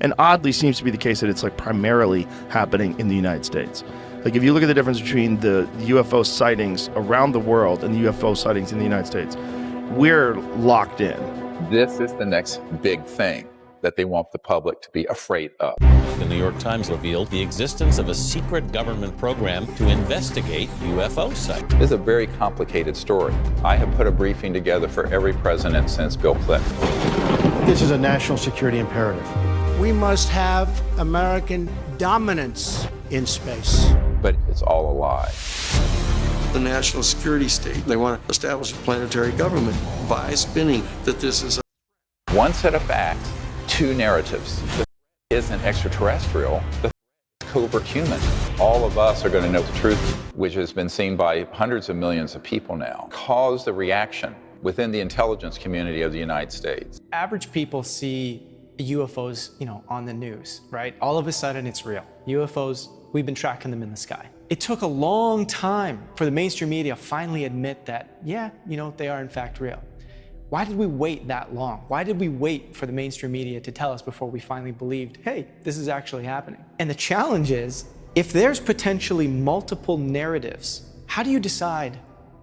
And oddly seems to be the case that it's like primarily happening in the United States. Like if you look at the difference between the UFO sightings around the world and the UFO sightings in the United States, we're locked in. This is the next big thing that they want the public to be afraid of. The New York Times revealed the existence of a secret government program to investigate UFO sightings. This is a very complicated story. I have put a briefing together for every president since Bill Clinton. This is a national security imperative. We must have American dominance in space. But it's all a lie. The national security state, they want to establish a planetary government by spinning that this is one set of facts, two narratives. The isn't extraterrestrial, the is covert human. All of us are going to know the truth, which has been seen by hundreds of millions of people now, caused a reaction within the intelligence community of the United States. Average people see UFOs, on the news, right? All of a sudden it's real. UFOs, we've been tracking them in the sky. It took a long time for the mainstream media to finally admit that, yeah, they are in fact real. Why did we wait that long? Why did we wait for the mainstream media to tell us before we finally believed, hey, this is actually happening? And the challenge is, if there's potentially multiple narratives, how do you decide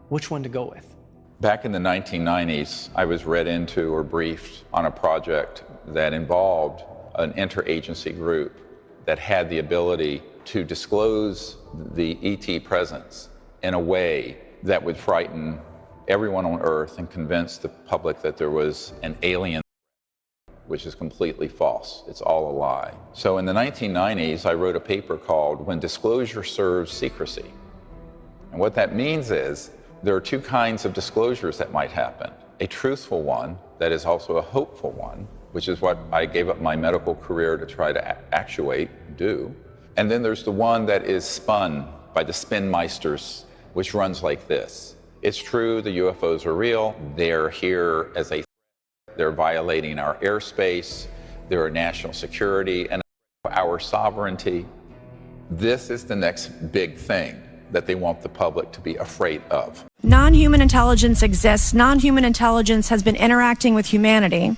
which one to go with? Back in the 1990s, I was read into or briefed on a project that involved an interagency group that had the ability to disclose the ET presence in a way that would frighten everyone on Earth and convince the public that there was an alien, which is completely false. It's all a lie. So in the 1990s, I wrote a paper called When Disclosure Serves Secrecy. And what that means is there are two kinds of disclosures that might happen. A truthful one that is also a hopeful one, which is what I gave up my medical career to try to do. And then there's the one that is spun by the spin meisters, which runs like this. It's true, the UFOs are real. They're here as a threat. They're violating our airspace. They're a national security and our sovereignty. This is the next big thing that they want the public to be afraid of. Non-human intelligence exists. Non-human intelligence has been interacting with humanity.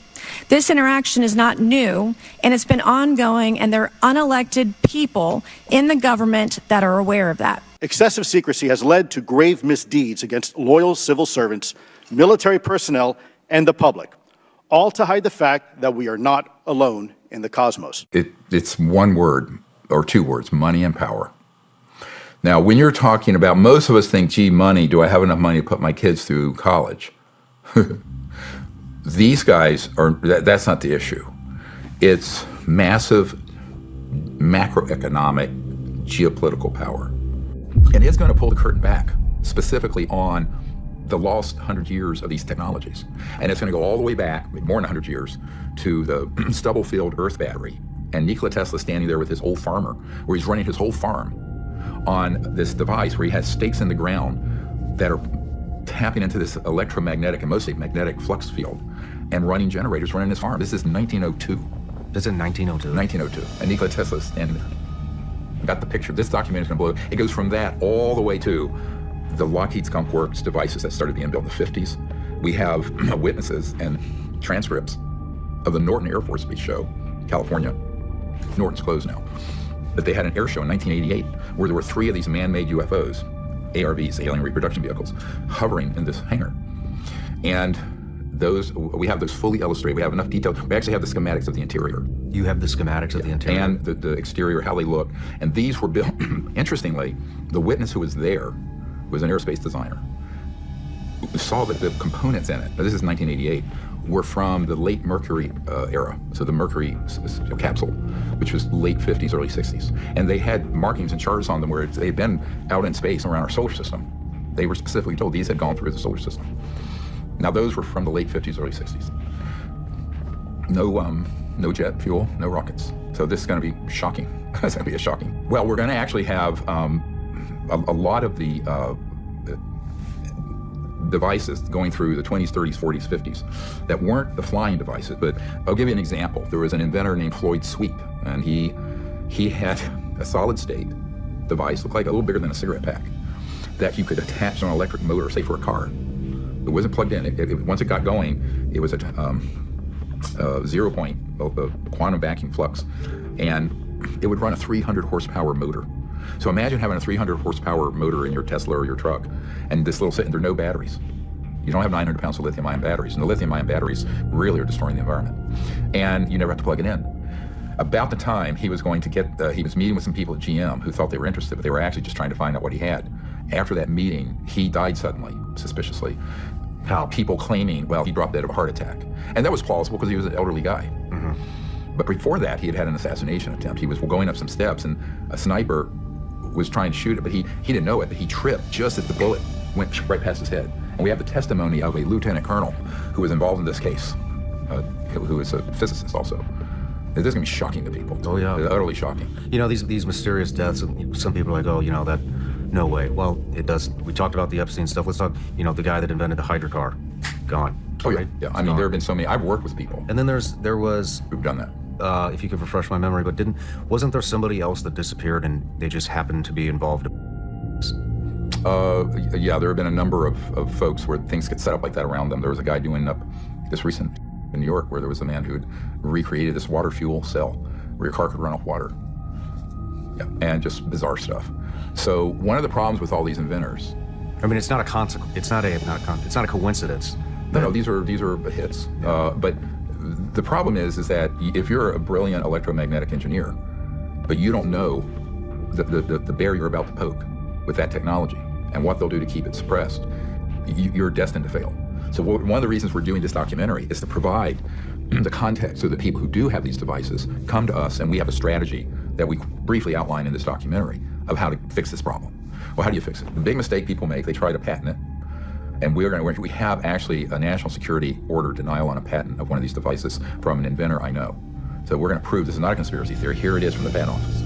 This interaction is not new, and it's been ongoing, and there are unelected people in the government that are aware of that. Excessive secrecy has led to grave misdeeds against loyal civil servants, military personnel, and the public, all to hide the fact that we are not alone in the cosmos. It's one word, or two words, money and power. Now, when you're talking about, most of us think, gee, money, do I have enough money to put my kids through college? These guys are, that's not the issue. It's massive macroeconomic geopolitical power. And it's going to pull the curtain back, specifically on the lost 100 years of these technologies. And it's going to go all the way back, more than 100 years, to the Stubblefield Earth battery. And Nikola Tesla standing there with his old farmer, where he's running his whole farm on this device where he has stakes in the ground that are tapping into this electromagnetic and mostly magnetic flux field and running generators running his farm. This is 1902. This is 1902? 1902. And Nikola Tesla is standing there. Got the picture. This document is going to blow. It goes from that all the way to the Lockheed Skunk Works devices that started being built in the 50s. We have witnesses and transcripts of the Norton Air Force Base show, California. Norton's closed now. But they had an air show in 1988 where there were 3 of these man-made UFOs, ARVs, alien reproduction vehicles, hovering in this hangar. And those, we have those fully illustrated. We have enough detail. We actually have the schematics of the interior. You have the schematics of the interior? And the exterior, how they look. And these were built, interestingly, the witness who was there was an aerospace designer. We saw that the components in it, now this is 1988, were from the late Mercury era. So the Mercury capsule, which was late 50s, early 60s. And they had markings and charts on them where they'd been out in space around our solar system. They were specifically told these had gone through the solar system. Now those were from the late 50s, early 60s. No jet fuel, no rockets. So this is going to be shocking. It's going to be shocking. Well, we're going to actually have a lot of the devices going through the 20s, 30s, 40s, 50s that weren't the flying devices. But I'll give you an example. There was an inventor named Floyd Sweep, and he had a solid state device, looked like a little bigger than a cigarette pack, that you could attach to an electric motor, say for a car. It wasn't plugged in. Once it got going, it was 0 point quantum vacuum flux, and it would run a 300 horsepower motor. So imagine having a 300 horsepower motor in your Tesla or your truck, and this little and there are no batteries. You don't have 900 pounds of lithium-ion batteries, and the lithium-ion batteries really are destroying the environment. And you never have to plug it in. About the time he was going to get, he was meeting with some people at GM who thought they were interested, but they were actually just trying to find out what he had. After that meeting, he died suddenly, suspiciously. How? People claiming, well, he dropped dead of a heart attack. And that was plausible because he was an elderly guy. Mm-hmm. But before that, he had had an assassination attempt. He was going up some steps, and a sniper was trying to shoot it, but he didn't know it, but he tripped just as the bullet went right past his head. And we have the testimony of a lieutenant colonel who was involved in this case, who is a physicist also. This is going to be shocking to people. Oh, yeah. It's utterly shocking. You know, these mysterious deaths, some people are like, oh, you know, that, no way. Well, it does. We talked about the Epstein stuff. Let's talk, you know, the guy that invented the hydrocar, gone. Oh, yeah. Right? Yeah. I mean, there have been so many. I've worked with people. And then there was... who've done that. If you could refresh my memory, but wasn't there somebody else that disappeared and they just happened to be involved? Yeah, there have been a number of folks where things get set up like that around them. There was a guy doing up this recent in New York where there was a man who had recreated this water fuel cell where your car could run off water. Yeah, and just bizarre stuff. So one of the problems with all these inventors, I mean, it's not a consequence. It's not a coincidence. No, these are hits. But the problem is that if you're a brilliant electromagnetic engineer, but you don't know the bear you're about to poke with that technology and what they'll do to keep it suppressed, you're destined to fail. So one of the reasons we're doing this documentary is to provide the context so that people who do have these devices come to us, and we have a strategy that we briefly outline in this documentary of how to fix this problem. Well, how do you fix it? The big mistake people make, they try to patent it. And we have actually a national security order denial on a patent of one of these devices from an inventor I know. So we're going to prove this is not a conspiracy theory. Here it is from the patent office.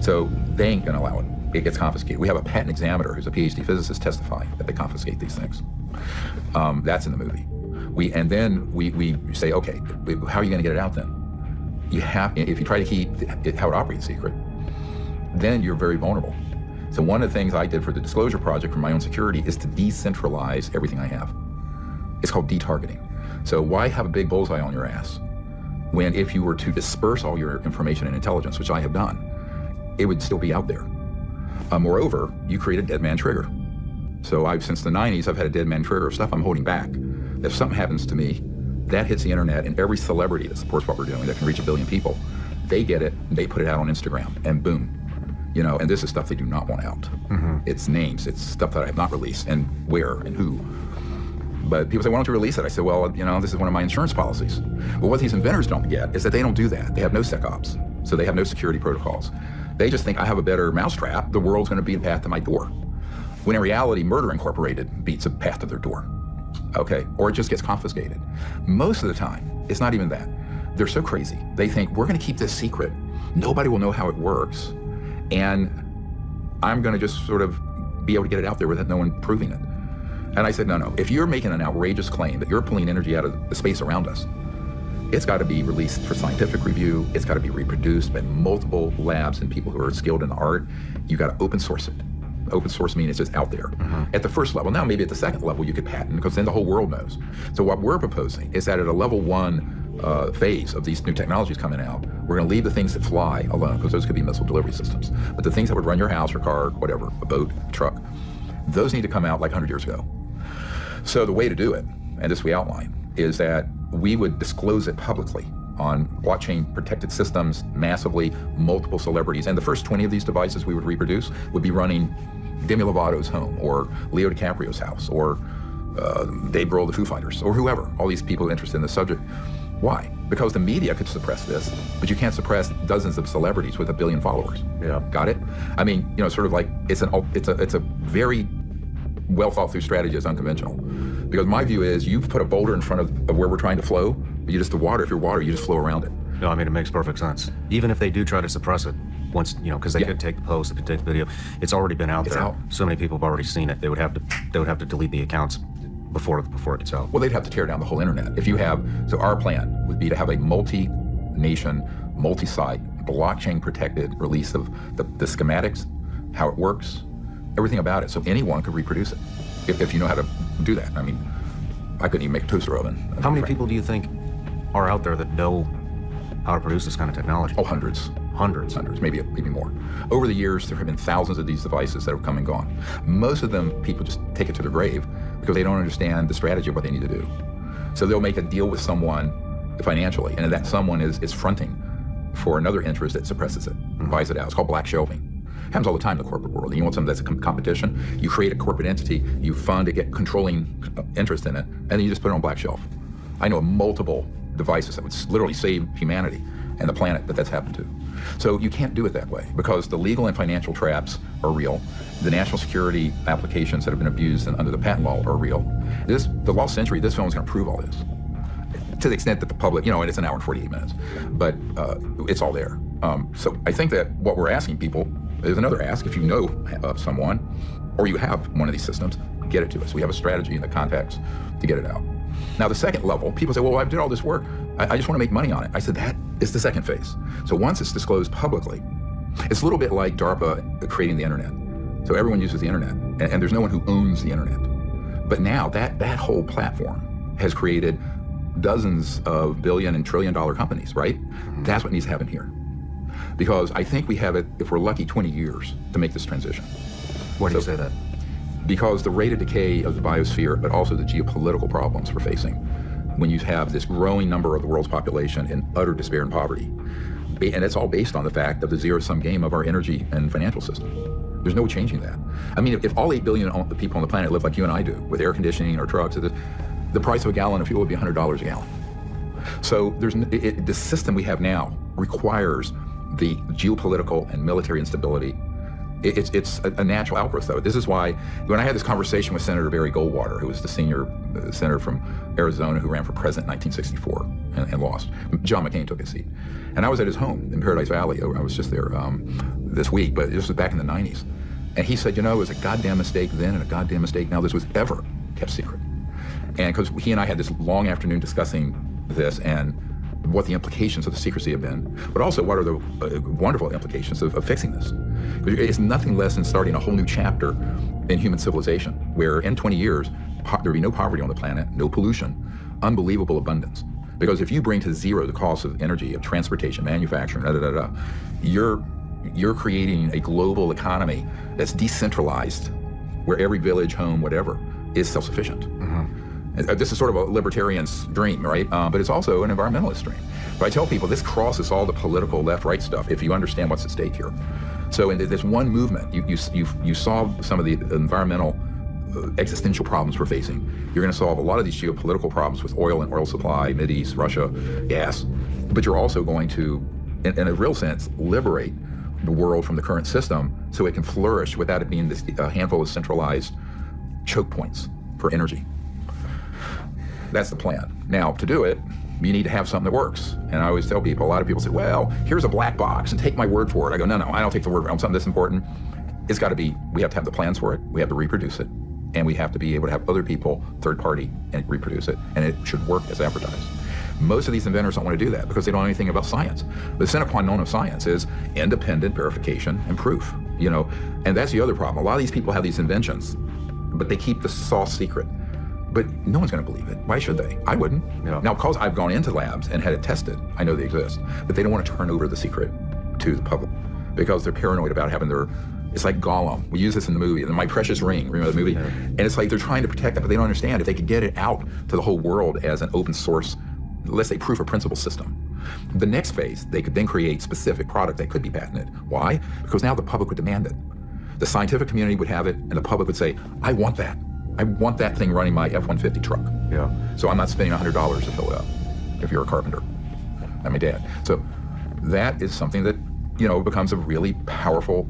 So they ain't going to allow it. It gets confiscated. We have a patent examiner who's a PhD physicist testifying that they confiscate these things. That's in the movie. And then we say, okay, how are you going to get it out then? You have, if you try to keep how it operates secret, then you're very vulnerable. So one of the things I did for the disclosure project for my own security is to decentralize everything I have. It's called detargeting. So why have a big bullseye on your ass when if you were to disperse all your information and intelligence, which I have done, it would still be out there. Moreover, you create a dead man trigger. So since the 90s, I've had a dead man trigger of stuff I'm holding back. If something happens to me, that hits the internet, and every celebrity that supports what we're doing that can reach 1 billion people, they get it, they put it out on Instagram, and boom. You know, and this is stuff they do not want out. Mm-hmm. It's names, it's stuff that I have not released, and where, and who. But people say, why don't you release it? I say, well, you know, this is one of my insurance policies. But what these inventors don't get is that they don't do that. They have no SecOps, so they have no security protocols. They just think I have a better mousetrap, the world's gonna be the path to my door. When in reality, Murder Incorporated beats a path to their door, okay? Or it just gets confiscated. Most of the time, it's not even that. They're so crazy. They think, we're gonna keep this secret. Nobody will know how it works. And I'm gonna just sort of be able to get it out there without no one proving it. And I said, no. If you're making an outrageous claim that you're pulling energy out of the space around us, it's gotta be released for scientific review. It's gotta be reproduced by multiple labs and people who are skilled in the art. You gotta open source it. Open source means it's just out there. Mm-hmm. At the first level. Now maybe at the second level you could patent, because then the whole world knows. So what we're proposing is that at a level 1 phase of these new technologies coming out, we're gonna leave the things that fly alone, because those could be missile delivery systems. But the things that would run your house or car, whatever, a boat, a truck, those need to come out like 100 years ago. So the way to do it, and this we outline, is that we would disclose it publicly on blockchain protected systems, massively, multiple celebrities. And the first 20 of these devices we would reproduce would be running Demi Lovato's home, or Leo DiCaprio's house, or Dave Grohl, the Foo Fighters, or whoever, all these people interested in the subject. Why? Because the media could suppress this, but you can't suppress dozens of celebrities with 1 billion followers. Yeah. Got it? I mean, you know, sort of like, it's a very well thought through strategy. It's unconventional. Because my view is, you put a boulder in front of where we're trying to flow, but you just, if you're water, you just flow around it. No, I mean, it makes perfect sense. Even if they do try to suppress it, once, you know, because they could take the post, they could take the video, it's already been out there. So many people have already seen it. They would have to delete the accounts before it gets out. Well, they'd have to tear down the whole internet. If you have, so our plan would be to have a multi-nation, multi-site, blockchain-protected release of the schematics, how it works, everything about it, so anyone could reproduce it, if you know how to do that. I mean, I couldn't even make a toaster oven. How many people do you think are out there that know how to produce this kind of technology? Oh, hundreds. Hundreds, maybe more. Over the years, there have been thousands of these devices that have come and gone. Most of them, people just take it to their grave because they don't understand the strategy of what they need to do. So they'll make a deal with someone financially, and that someone is fronting for another interest that suppresses it, buys it out. It's called black shelving. It happens all the time in the corporate world. You want something that's a competition, you create a corporate entity, you fund to get controlling interest in it, and then you just put it on black shelf. I know of multiple devices that would literally save humanity and the planet that that's happened to. So you can't do it that way because the legal and financial traps are real. The national security applications that have been abused under the patent law are real. The lost century, this film is going to prove all this. To the extent that the public, and it's an hour and 48 minutes, but it's all there. So I think that what we're asking people is another ask. If you know of someone or you have one of these systems, get it to us. We have a strategy and the contacts to get it out. Now, the second level, people say, well, I did all this work. I just want to make money on it. I said, that is the second phase. So once it's disclosed publicly, it's a little bit like DARPA creating the internet. So everyone uses the internet, and there's no one who owns the internet. But now that whole platform has created dozens of billion and trillion dollar companies, right? That's what needs to happen here. Because I think we have it, if we're lucky, 20 years to make this transition. Why do you say that? Because the rate of decay of the biosphere, but also the geopolitical problems we're facing, when you have this growing number of the world's population in utter despair and poverty, and it's all based on the fact of the zero-sum game of our energy and financial system. There's no changing that. I mean, if all 8 billion people on the planet live like you and I do, with air conditioning or trucks, the price of a gallon of fuel would be $100 a gallon. So the system we have now requires the geopolitical and military instability. It's a natural outgrowth, though. This is why, when I had this conversation with Senator Barry Goldwater, who was the senior senator from Arizona who ran for president in 1964 and lost, John McCain took his seat. And I was at his home in Paradise Valley. I was just there this week, but this was back in the 90s. And he said, it was a goddamn mistake then and a goddamn mistake now this was ever kept secret. And because he and I had this long afternoon discussing this and what the implications of the secrecy have been, but also what are the wonderful implications of fixing this. It's nothing less than starting a whole new chapter in human civilization, where in 20 years, there'll be no poverty on the planet, no pollution, unbelievable abundance. Because if you bring to zero the cost of energy, of transportation, manufacturing, you're creating a global economy that's decentralized, where every village, home, whatever, is self-sufficient. This is sort of a libertarian's dream, right? But it's also an environmentalist dream. But I tell people this crosses all the political left-right stuff if you understand what's at stake here. So in this one movement, you solve some of the environmental existential problems we're facing. You're going to solve a lot of these geopolitical problems with oil and oil supply, Mideast, Russia, gas. But you're also going to, in a real sense, liberate the world from the current system so it can flourish without it being this handful of centralized choke points for energy. That's the plan. Now, to do it, you need to have something that works. And I always tell people, a lot of people say, well, here's a black box and take my word for it. I go, no, I don't take the word for it. On something this important, it's got to be, we have to have the plans for it, we have to reproduce it, and we have to be able to have other people, third party, and reproduce it, and it should work as advertised. Most of these inventors don't want to do that because they don't know anything about science. The sine qua non of science is independent verification and proof, and that's the other problem. A lot of these people have these inventions, but they keep the sauce secret. But no one's going to believe it. Why should they? I wouldn't. Yeah. Now, because I've gone into labs and had it tested, I know they exist. But they don't want to turn over the secret to the public because they're paranoid about having it's like Gollum. We use this in the movie, My Precious Ring, remember the movie? Yeah. And it's like they're trying to protect it, but they don't understand. If they could get it out to the whole world as an open source, let's say proof of principle system, the next phase, they could then create specific product that could be patented. Why? Because now the public would demand it. The scientific community would have it, and the public would say, I want that. I want that thing running my F-150 truck. Yeah. So I'm not spending $100 to fill it up if you're a carpenter. I'm my dad. So that is something that, becomes a really powerful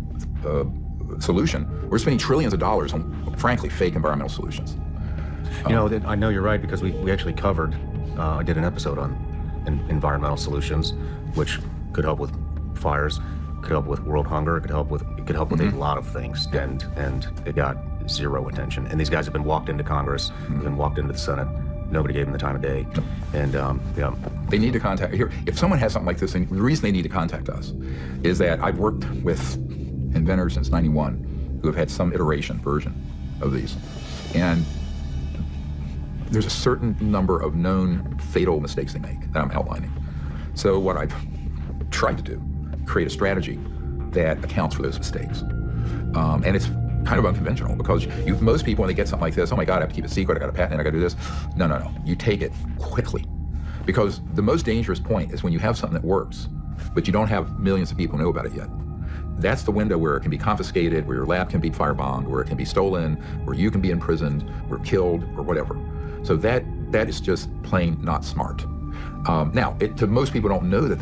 solution. We're spending trillions of dollars on, frankly, fake environmental solutions. I know you're right because we actually covered, I did an episode on environmental solutions, which could help with fires, could help with world hunger, it could help with a lot of things, and it got zero attention. And these guys have been walked into Congress, been walked into the Senate. Nobody gave them the time of day. And they need to contact here. If someone has something like this, and the reason they need to contact us is that I've worked with inventors since '91 who have had some version of these. And there's a certain number of known fatal mistakes they make that I'm outlining. So what I've tried to do, create a strategy that accounts for those mistakes. And it's kind of unconventional because most people, when they get something like this, oh my God, I have to keep it secret, I got a patent, I got to do this. No. You take it quickly. Because the most dangerous point is when you have something that works, but you don't have millions of people know about it yet. That's the window where it can be confiscated, where your lab can be firebombed, where it can be stolen, where you can be imprisoned, or killed, or whatever. So that is just plain not smart. Now, to most people don't know that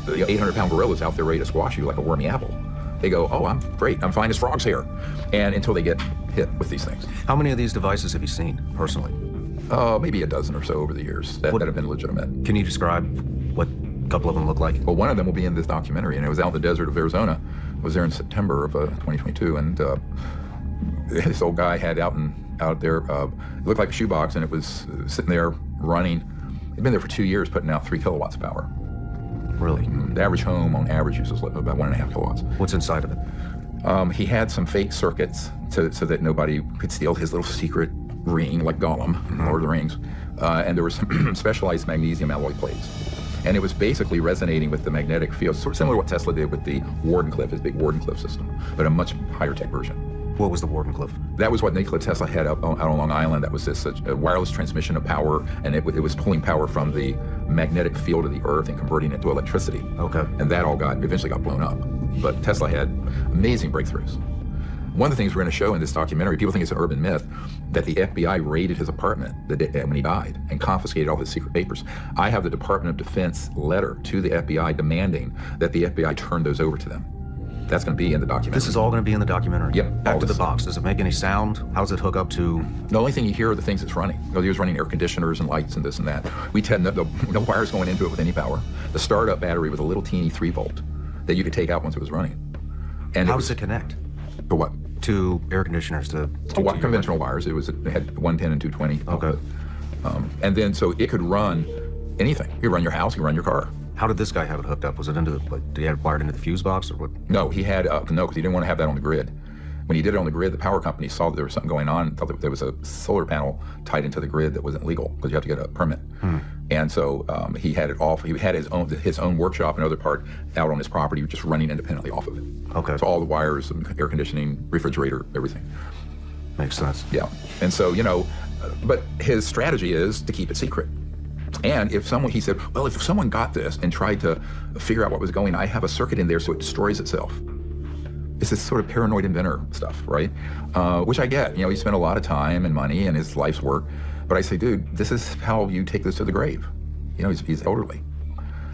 the 800-pound gorilla is out there ready to squash you like a wormy apple. They go, oh, I'm great, I'm fine as frogs here. And until they get hit with these things. How many of these devices have you seen personally? Maybe a dozen or so over the years that have been legitimate. Can you describe what a couple of them look like? Well, one of them will be in this documentary, and it was out in the desert of Arizona. I was there in September of 2022, and this old guy had out there, it looked like a shoebox, and it was sitting there running. It'd been there for 2 years, putting out 3 kilowatts of power. Really? The average home, on average, uses about 1.5 kilowatts. What's inside of it? He had some fake circuits so that nobody could steal his little secret ring, like Gollum, Lord of the Rings. And there were some specialized magnesium alloy plates. And it was basically resonating with the magnetic field, sort of similar to what Tesla did with the Wardenclyffe, his big Wardenclyffe system, but a much higher tech version. What was the Wardenclyffe? That was what Nikola Tesla had out on Long Island. That was this wireless transmission of power, and it was pulling power from the magnetic field of the Earth and converting it to electricity. Okay. And that all eventually got blown up. But Tesla had amazing breakthroughs. One of the things we're going to show in this documentary, people think it's an urban myth, that the FBI raided his apartment when he died and confiscated all his secret papers. I have the Department of Defense letter to the FBI demanding that the FBI turn those over to them. That's going to be in the documentary. This is all going to be in the documentary? Yep. Back to the box. Does it make any sound? How does it hook up to? The only thing you hear are the things it's running. He was running air conditioners and lights and this and that. We had no wires going into it with any power. The startup battery was a little teeny 3-volt that you could take out once it was running. And how does it connect? To what? To air conditioners, to conventional wires. It had 110 and 220. Okay. And then so it could run anything. You could run your house, you could run your car. How did this guy have it hooked up? Was it did he have it wired into the fuse box or what? No, he had because he didn't want to have that on the grid. When he did it on the grid, the power company saw that there was something going on, thought that there was a solar panel tied into the grid that wasn't legal because you have to get a permit. And so he had it off. He had his own workshop and other part out on his property, just running independently off of it. Okay. So all the wires, air conditioning, refrigerator, everything. Makes sense. Yeah. And so, but his strategy is to keep it secret. And he said, well, if someone got this and tried to figure out what was going on, I have a circuit in there so it destroys itself. It's this sort of paranoid inventor stuff, right? Which I get. He spent a lot of time and money and his life's work. But I say, dude, this is how you take this to the grave. He's elderly.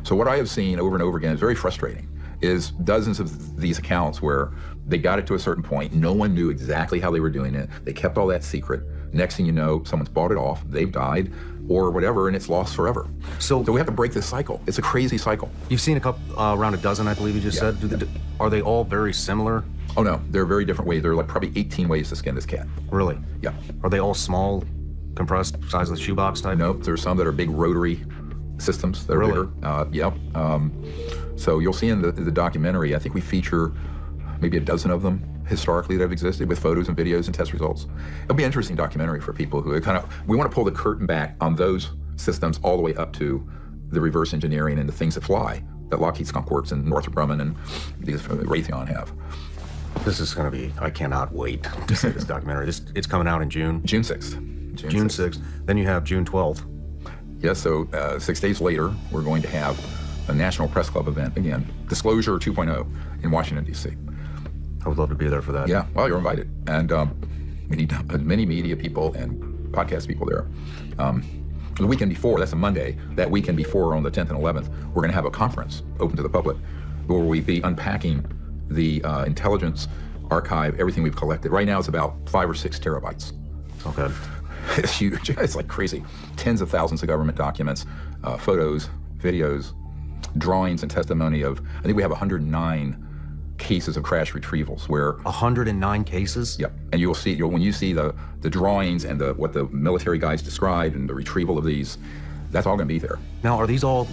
So what I have seen over and over again is very frustrating, is dozens of these accounts where they got it to a certain point, no one knew exactly how they were doing it, they kept all that secret. Next thing you know, someone's bought it off, they've died, or whatever, and it's lost forever. So we have to break this cycle. It's a crazy cycle. You've seen around a dozen, I believe you just said. Are they all very similar? Oh no, they're very different ways. There are like probably 18 ways to skin this cat. Really? Yeah. Are they all small, compressed, size of the shoebox type? Nope, there's some that are big rotary systems that are bigger. Yep. So you'll see in the documentary, I think we feature maybe a dozen of them historically that have existed with photos and videos and test results. It'll be an interesting documentary for people who we want to pull the curtain back on those systems all the way up to the reverse engineering and the things that fly that Lockheed Skunk Works and Northrop Grumman and these Raytheon have. This is going to be, I cannot wait to see this documentary. It's coming out in June? June 6th. June 6th. Then you have June 12th. Yes, so 6 days later, we're going to have a National Press Club event again, Disclosure 2.0 in Washington, D.C. I would love to be there for that. Yeah, well, you're invited. And we need many media people and podcast people there. The weekend before, that's a Monday, that weekend before on the 10th and 11th, we're going to have a conference open to the public where we'll be unpacking the intelligence archive, everything we've collected. Right now it's about 5 or 6 terabytes. Okay. It's huge. It's like crazy. Tens of thousands of government documents, photos, videos, drawings, and testimony of, I think we have 109 cases of crash retrievals where 109 cases. Yep. And you'll see when you see the drawings and what the military guys described and the retrieval of these, that's all going to be there. Now, are these all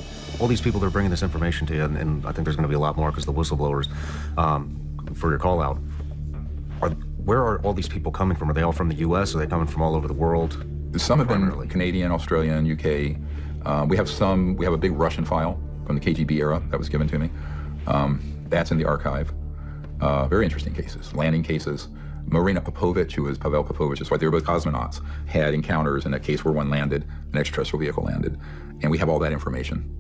these people that are bringing this information to you, and I think there's going to be a lot more because the whistleblowers for your call out. Where are all these people coming from? Are they all from the U.S.? Are they coming from all over the world? Some have been Primarily. Canadian, Australian, UK. We have a big Russian file from the KGB era that was given to me. That's in the archive. Very interesting cases, landing cases. Marina Popovich, who was Pavel Popovich's wife, they were both cosmonauts, had encounters in a case where one landed, an extraterrestrial vehicle landed, and we have all that information.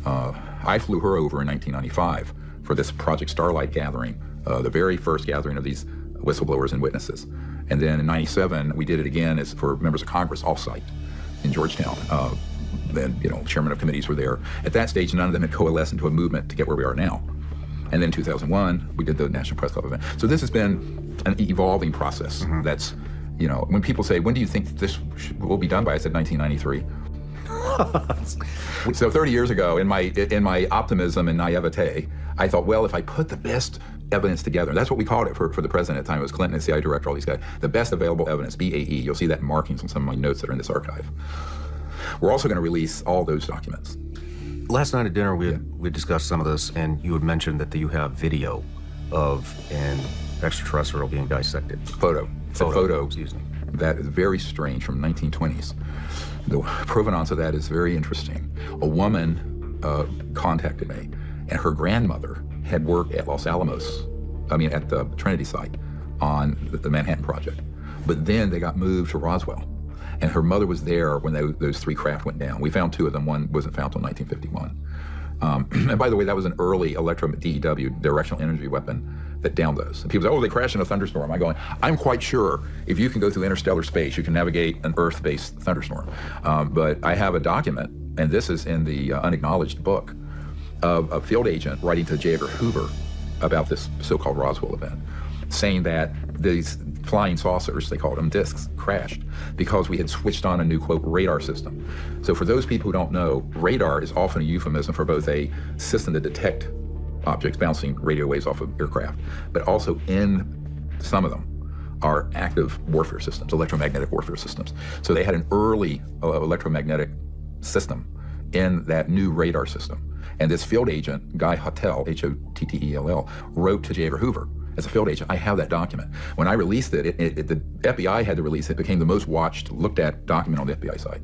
I flew her over in 1995 for this Project Starlight gathering, the very first gathering of these whistleblowers and witnesses. And then in 97, we did it again as for members of Congress off-site in Georgetown. Then, chairman of committees were there. At that stage, none of them had coalesced into a movement to get where we are now. And then in 2001, we did the National Press Club event. So this has been an evolving process. That's, when people say, when do you think this will be done by? I said 1993. So 30 years ago, in my optimism and naivete, I thought, well, if I put the best evidence together, that's what we called it for the president at the time. It was Clinton, the CIA director, all these guys. The best available evidence, BAE. You'll see that in markings on some of my notes that are in this archive. We're also going to release all those documents. Last night at dinner, we discussed some of this, and you had mentioned that you have video of an extraterrestrial being dissected. Photo. It's a photo. Excuse me. That is very strange, from 1920s. The provenance of that is very interesting. A woman contacted me, and her grandmother had worked at at the Trinity site on the Manhattan Project. But then they got moved to Roswell. And her mother was there when those three craft went down. We found two of them. One wasn't found until 1951. And by the way, that was an early DEW, directional energy weapon, that downed those. And people say, oh, they crashed in a thunderstorm. I'm quite sure if you can go through interstellar space, you can navigate an Earth-based thunderstorm. But I have a document, and this is in the unacknowledged book, of a field agent writing to J. Edgar Hoover about this so-called Roswell event, saying that these flying saucers, they called them, discs, crashed because we had switched on a new, quote, radar system. So for those people who don't know, radar is often a euphemism for both a system to detect objects bouncing radio waves off of aircraft, but also in some of them are active warfare systems, electromagnetic warfare systems. So they had an early electromagnetic system in that new radar system. And this field agent, Guy Hottell, Hottell, wrote to J. Edgar Hoover as a field agent. I have that document. When I released it, the FBI had to release it. It became the most watched, looked at document on the FBI site.